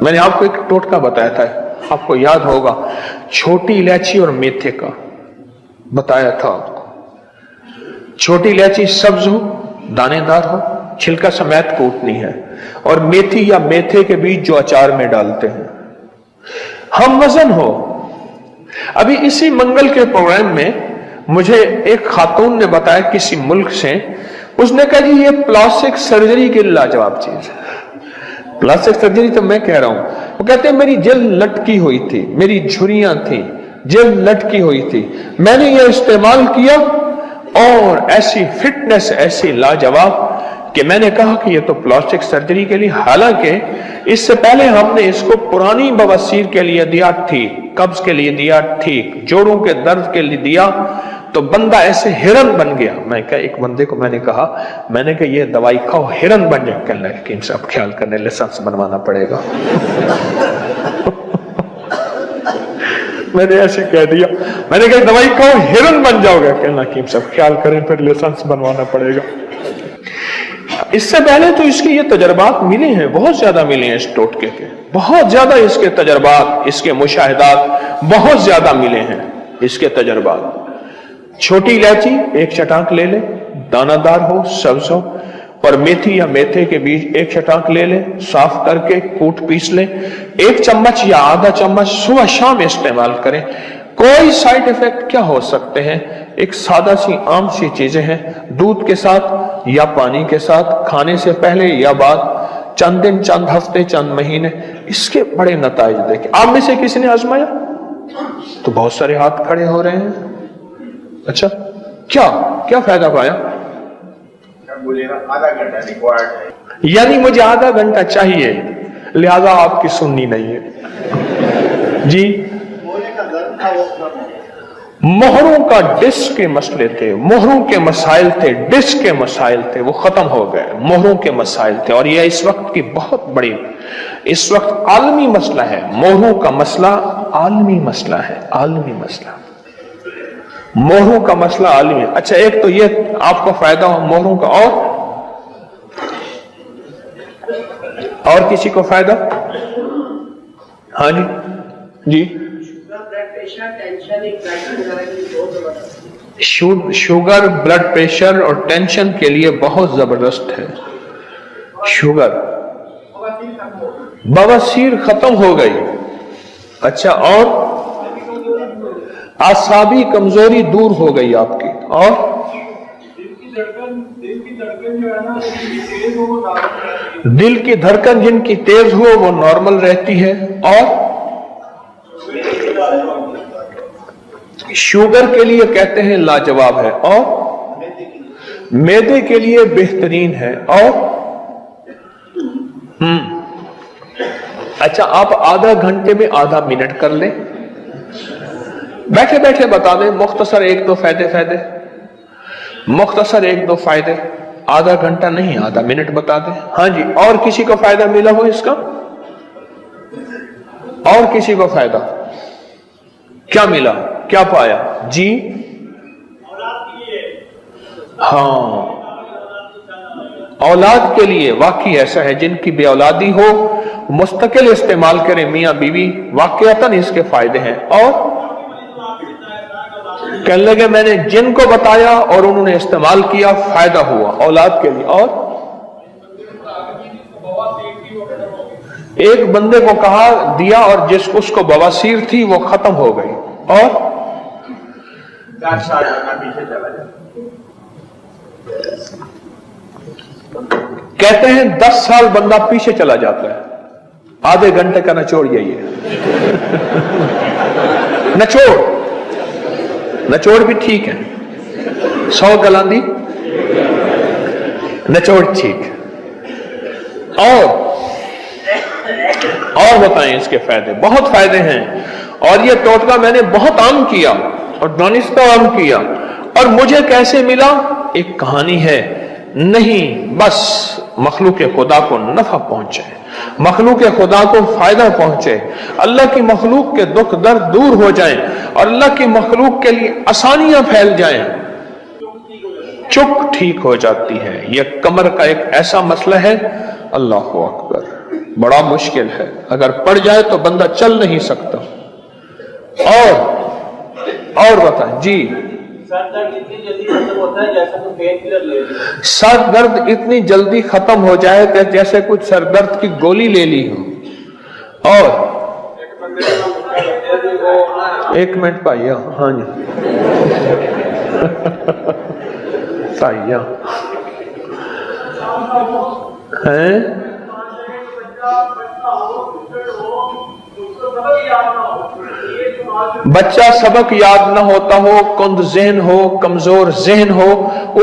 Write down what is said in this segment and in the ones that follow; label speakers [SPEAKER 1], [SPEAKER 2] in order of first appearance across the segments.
[SPEAKER 1] मैंने आपको एक टोटका बताया था, आपको याद होगा, छोटी इलायची और मेथे का बताया था आपको। छोटी इलायची सब्ज हो, दानेदार हो, छिलका समेत कूटनी है, और मेथी या मेथे के बीज जो अचार में डालते हैं। हम वजन हो। अभी इसी मंगल के प्रोग्राम में मुझे एक खातून ने बताया किसी मुल्क से, उसने कहा जी ये प्लास्टिक सर्जरी की लाजवाब चीज है। प्लास्टिक सर्जरी तो मैं कह रहा हूं, वो कहते हैं मेरी जेल लटकी हुई थी, मेरी झुर्रियां थी, जेल लटकी हुई थी, मैंने ये इस्तेमाल किया और ऐसी फिटनेस ऐसी लाजवाब कि मैंने कहा कि ये तो प्लास्टिक सर्जरी के लिए, हालांकि इससे पहले हमने इसको पुरानी बवासीर के लिए दिया ठीक, कब्ज के लिए दिया ठीक, जोड़ों के दर्द के लिए दिया, तो बंदा ऐसे हिरन बन गया। मैं क्या एक बंदे को मैंने कहा ये दवाई खाओ हिरन बन जाए। कहने लगे कि इनसे अब ख्याल करने लाइसेंस बनवाना पड़ेगा। मैंने ऐसे कह दिया, मैंने कहा दवाई खाओ हिरन बन जाओगे। कहना कि सब ख्याल करें, फिर लाइसेंस बनवाना पड़ेगा। इससे पहले तो इसके ये तजर्बात मिले हैं, बहुत ज्यादा मिले हैं, इस टोटके के बहुत ज्यादा, इसके तजर्बात, इसके मुशाहिदात बहुत ज्यादा मिले हैं, इसके तजर्बात। छोटी इलायची एक चटाक ले ले, दानादार हो, सब्ज हो, और मेथी या मेथे के बीज एक चटाक ले ले, साफ करके कूट पीस ले, 1 चम्मच या आधा चम्मच सुबह शाम इस्तेमाल करें। कोई साइड इफेक्ट क्या हो सकते हैं? एक सादा सी आम सी चीजें हैं, दूध के साथ या पानी के साथ, खाने से पहले या बाद, चंद दिन, चंद हफ्ते, चंद महीने, इसके बड़े नताइज देखें। आप में से किसी ने आजमाया? तो बहुत सारे हाथ खड़े हो रहे हैं। अच्छा, क्या क्या फायदा पाया?
[SPEAKER 2] आधा घंटा रिक्वायर्ड है,
[SPEAKER 1] यानी मुझे आधा घंटा चाहिए, लिहाजा आपकी सुननी नहीं है जी। मोहरों का डिस्क के मसले थे, मोहरों के मसाइल थे, डिस्क के मसाइल थे, वो खत्म हो गए। मोहरों के मसाइल थे, और यह इस वक्त की बहुत बड़ी, इस वक्त आलमी मसला है। मोहरों का मसला आलमी मसला है, आलमी मसला, मोहरों का मसला आलमी है। अच्छा, एक तो ये आपको फायदा हो मोहरों का, और किसी को फायदा? हाँ जी जी। शुगर, ब्लड प्रेशर और टेंशन के लिए बहुत जबरदस्त है शुगर। बवासीर खत्म हो गई। अच्छा, और आसाबी कमजोरी दूर हो गई आपकी, और दिल की धड़कन जिनकी तेज हो वो नॉर्मल रहती है, और शुगर के लिए कहते हैं लाजवाब है, और मैदे के लिए बेहतरीन है, और अच्छा, आप आधा घंटे में आधा मिनट कर लें, बैठे बैठे बता दें मुख्तसर 1-2 फायदे, मुख्तसर 1-2 फायदे, आधा घंटा नहीं आधा मिनट बता दें। हाँ जी, और किसी को फायदा मिला हो इसका? और किसी को फायदा क्या मिला, क्या पाया जी? हाँ, औलाद के लिए वाकई ऐसा है, जिनकी बे औलादी हो मुस्तकिल इस्तेमाल करें मियां बीवी, वाकईतन इसके फायदे हैं। और कहने लगे मैंने जिनको बताया और उन्होंने इस्तेमाल किया, फायदा हुआ औलाद के लिए। और एक बंदे को कहा दिया, और जिस उसको बवासीर थी वो खत्म हो गई, और
[SPEAKER 2] 10 साल पीछे चला जाए।
[SPEAKER 1] कहते हैं 10 साल बंदा पीछे चला जाता है। आधे घंटे का निचोड़ यही है। निचोड़ भी ठीक है, 100 गलांदी निचोड़ ठीक। और बताएं इसके फायदे, बहुत फायदे हैं। और ये टोटका मैंने बहुत आम किया और दानिस्ता आम किया, और मुझे कैसे मिला? एक कहानी है, नहीं बस मखलूक खुदा को नफा पहुंचे, मखलूक खुदा को फायदा पहुंचे, अल्लाह की मखलूक के दुख दर्द दूर हो जाएं, और अल्लाह की मखलूक के लिए आसानियां फैल जाएं, चुप ठीक हो जाती है। यह कमर का एक ऐसा मसला है, अल्लाह हू अकबर। बड़ा मुश्किल है, अगर पड़ जाए तो बंदा चल नहीं सकता। और बताएं जी।
[SPEAKER 2] सर दर्द इतनी जल्दी खत्म होता है जैसे कोई पेन किलर ले लिया।
[SPEAKER 1] सर दर्द इतनी जल्दी खत्म हो जाए कि जैसे कुछ सर दर्द की गोली ले ली हो। और एक मिनट भाइया, हाँ जी भाइया हैं, बच्चा सबक याद न होता हो, कुंद ज़हन हो, कमजोर ज़हन हो,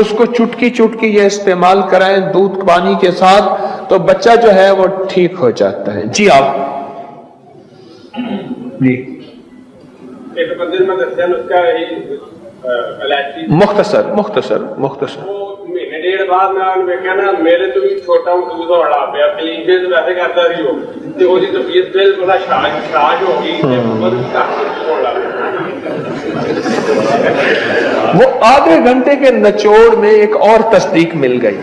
[SPEAKER 1] उसको चुटकी चुटकी ये इस्तेमाल कराएं दूध पानी के साथ तो बच्चा जो है वो ठीक हो जाता है। जी आप जी।
[SPEAKER 2] एक बंदे में दस्या उसका
[SPEAKER 1] मुख्तसर मुख्तसर मुख्तसर
[SPEAKER 2] महीने डेढ़ बाद मैं कहना मेरे तो भी छोटा दूध वाला पे क्लीन फेस वैसे करता रही हो ਤੇ ਉਹਦੀ ਤਬੀਅਤ ਬਿਲਕੁਲ ਸ਼ਾਜ ਹੋ ਗਈ ਤੇ ਬਹੁਤ ਘੱਟ ਹੋਣ ਲੱਗ ਗਈ।
[SPEAKER 1] वो आधे घंटे के निचोड़ में एक और तस्दीक मिल गई।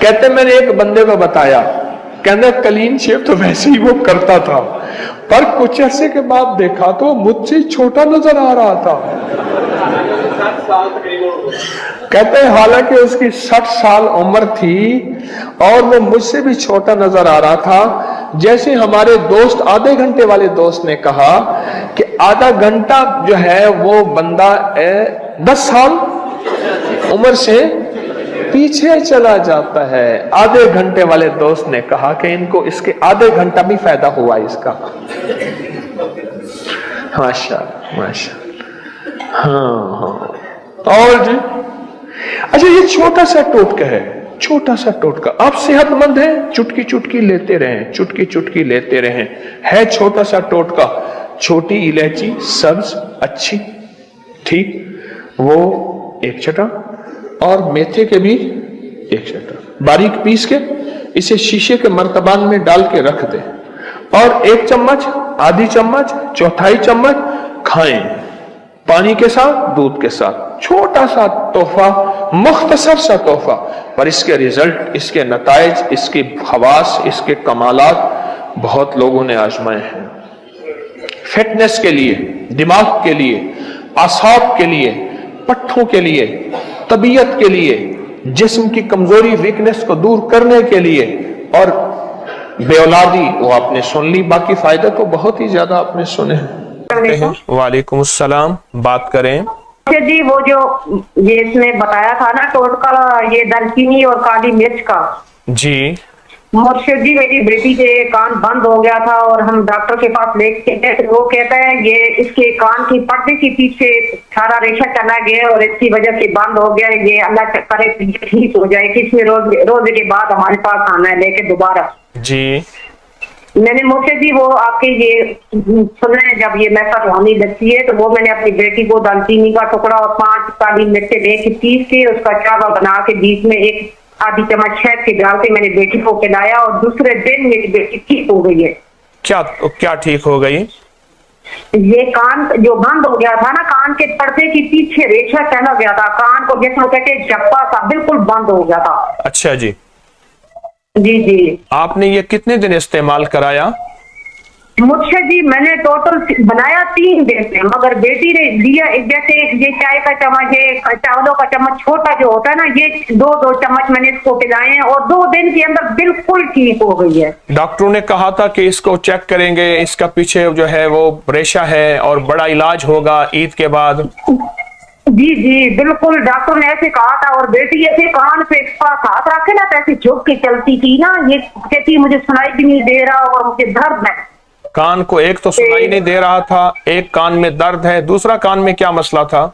[SPEAKER 1] कहते मैंने एक बंदे को बताया, कहना क्लीन शेव तो वैसे ही वो करता था, पर कुछ अरसे के बाद देखा तो मुझसे छोटा नजर आ रहा था।
[SPEAKER 2] 60 साल तकरीबन।
[SPEAKER 1] कहते हैं हालांकि उसकी 60 साल उम्र थी और वो मुझसे भी छोटा नजर आ रहा था। जैसे हमारे दोस्त आधे घंटे वाले दोस्त ने कहा कि आधा घंटा जो है वो बंदा 10 साल उम्र से पीछे चला जाता है। आधे घंटे वाले दोस्त ने कहा कि इनको इसके आधे घंटा भी फायदा हुआ इसका। माशा माशा। हाँ। और जी अच्छा, ये छोटा सा टोटका है, छोटा सा टोटका। आप सेहतमंद हैं, चुटकी चुटकी लेते रहें, चुटकी चुटकी लेते रहें। है छोटा सा टोटका, छोटी इलायची सब्ज अच्छी, ठीक, वो 1 चटा और मेथे के भी 1 चटा बारीक पीस के इसे शीशे के मर्तबान में डाल के रख दें और 1 चम्मच, आधी चम्मच, चौथाई चम्मच खाएं, पानी के साथ, दूध के साथ। छोटा सा तोहफा, मुख्तसर सा तोहफा, पर इसके रिजल्ट, इसके नताइज, इसकी खवास, इसके कमालात बहुत लोगों ने आजमाए हैं। फिटनेस के लिए, दिमाग के लिए, आसाब के लिए, पट्ठों के लिए, तबीयत के लिए, जिस्म की कमजोरी वीकनेस को दूर करने के लिए, और बेऔलादी वो आपने सुन ली, बाकी फायदे तो बहुत ही ज्यादा आपने सुने हैं। वालेकुम अस्सलाम, बात करें
[SPEAKER 3] जी। वो जो ये इसमें बताया था ना टोटका, ये दालचीनी और काली मिर्च का। जी मुर्शिद जी, मेरी बेटी के कान बंद हो गया था और हम डॉक्टर के पास लेके गए तो वो कहता है ये इसके कान की पर्दे के पीछे सारा रेशा चला गया और इसकी वजह से बंद हो गया। ये अल्लाह करे ठीक हो जाए, किसमें रोज के बाद हमारे पास आना है लेके दोबारा। जी मैंने मुर्शिद जी वो आपके ये सुने जब ये मैसा रुहानी लगती है तो वो मैंने अपनी बेटी को दालचीनी का टुकड़ा और 5 काली मिर्चें लेके पीस के उसका चावा बना के बीच में 1 आधी चम्मच शहद के डाल के मैंने बेटी को खिलाया और दूसरे दिन मेरी बेटी ठीक हो गई है।
[SPEAKER 1] क्या ठीक हो गई?
[SPEAKER 3] ये कान जो बंद हो गया था ना, कान के पर्दे के पीछे रेशा चला गया था, कान को जैसे कहते जप्पा सा बिल्कुल बंद हो गया था।
[SPEAKER 1] अच्छा जी
[SPEAKER 3] जी जी।
[SPEAKER 1] आपने ये कितने दिन इस्तेमाल कराया?
[SPEAKER 3] मुझसे जी मैंने टोटल बनाया 3 दिन से, मगर बेटी ने लिया जैसे ये चाय का चम्मच, ये चावलों का चम्मच छोटा जो होता है ना, ये 2-2 चम्मच मैंने इसको पिलाए हैं और 2 दिन के अंदर बिल्कुल ठीक हो गई है।
[SPEAKER 1] डॉक्टरों ने कहा था कि इसको चेक करेंगे, इसका पीछे जो है वो रेशा है और बड़ा इलाज होगा ईद के बाद।
[SPEAKER 3] जी जी बिल्कुल, डॉक्टर ने ऐसे कहा था। और बेटी ऐसे कान पे हाथ रखे ना तो ऐसे झुक के चलती थी ना, ये कहती मुझे सुनाई भी नहीं दे रहा और मुझे दर्द है।
[SPEAKER 1] कान को एक तो सुनाई नहीं दे रहा था, एक कान में दर्द है, दूसरा कान में क्या मसला था?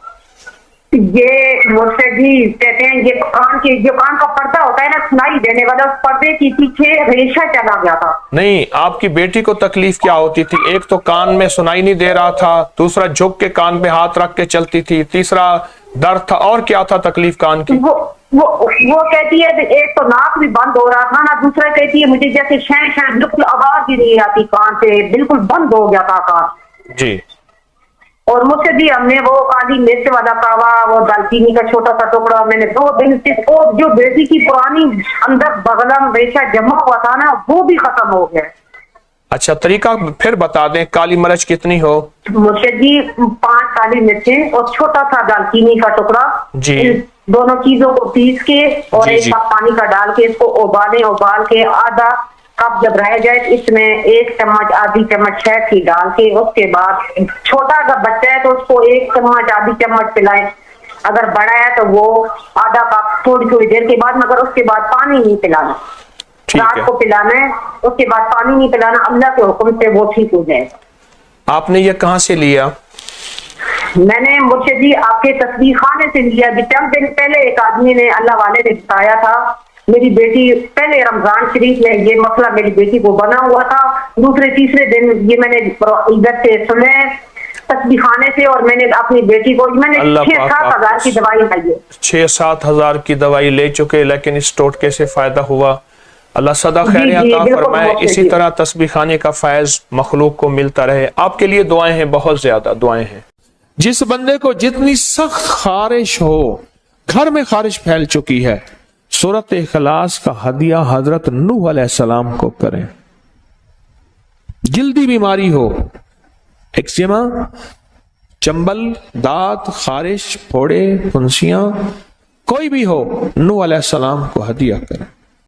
[SPEAKER 3] ये मुझसे जी कहते हैं ये कान के जो कान का पर्दा होता है ना सुनाई देने वाला, उस पर्दे के पीछे रेशा चला गया था। नहीं, आपकी बेटी को तकलीफ क्या होती थी? एक तो कान में सुनाई नहीं दे रहा था, दूसरा झुक के कान पे हाथ रख के चलती थी, तीसरा दर्द था, और क्या था तकलीफ कान की? वो कहती है एक तो नाक भी बंद हो रहा था ना, दूसरा कहती है मुझे जैसे शह बिल्कुल आवाज ही नहीं आती कान से, बिल्कुल बंद हो गया था कान। जी اور مجھ سے بھی ہم نے وہ کالی مرچ والا کاوا، وہ دالچینی کا چھوٹا سا ٹکڑا، میں نے 2 دن سے وہ جو بیٹی کی پرانی اندر بغلم ریشہ جمع ہوا تھا نا وہ بھی ختم ہو گیا۔
[SPEAKER 1] اچھا طریقہ پھر بتا دیں، کالی مرچ کتنی ہو؟
[SPEAKER 3] مرشد جی 5 کالی مرچیں اور چھوٹا سا دالچینی کا ٹکڑا،
[SPEAKER 1] جی
[SPEAKER 3] ان دونوں چیزوں کو پیس کے اور
[SPEAKER 1] جی
[SPEAKER 3] 1
[SPEAKER 1] جی
[SPEAKER 3] کپ پانی کا ڈال کے اس کو ابال کے آدھا کپ جب رہ جائے اس میں 1 چمچ آدھی چمچ شہد کی ڈال کے، اس کے بعد چھوٹا اگر بچہ ہے تو اس کو 1 چمچ آدھی چمچ پلائیں، اگر بڑا ہے تو وہ آدھا کپ تھوڑی دیر کے بعد، مگر اس کے بعد پانی نہیں پلانا، رات کو پلانا ہے، اس کے بعد پانی نہیں پلانا، اللہ کے حکم سے وہ ٹھیک ہو جائے۔
[SPEAKER 1] آپ نے یہ کہاں سے لیا؟
[SPEAKER 3] میں نے مرشد جی آپ کے تصویر خانے سے لیا جی، چند دن پہلے ایک آدمی نے اللہ والے نے بتایا تھا، میری بیٹی پہلے رمضان شریف میں یہ مسئلہ میری بیٹی کو بنا ہوا تھا، دوسرے تیسرے دن یہ میں نے ادھر سے سنے تصویر خانے سے، اور میں نے اپنی بیٹی کو میں نے 6-7 ہزار کی دوائی لائی ہے،
[SPEAKER 1] 6-7 ہزار کی دوائی لے چکے، لیکن اس ٹوٹکے سے فائدہ ہوا؟ اللہ صدا خیر عطا فرمائے، اسی طرح تسبیح خانے کا فیض مخلوق کو ملتا رہے۔ آپ کے لیے دعائیں ہیں، بہت زیادہ دعائیں ہیں۔ جس بندے کو جتنی سخت خارش ہو، گھر میں خارش پھیل چکی ہے، سورۃ اخلاص کا ہدیہ حضرت نوح علیہ السلام کو کریں۔ جلدی بیماری ہو، ایکزیما، چنبل، دانت، خارش، پھوڑے، پھنسیاں، کوئی بھی ہو، نوح علیہ السلام کو ہدیہ کریں۔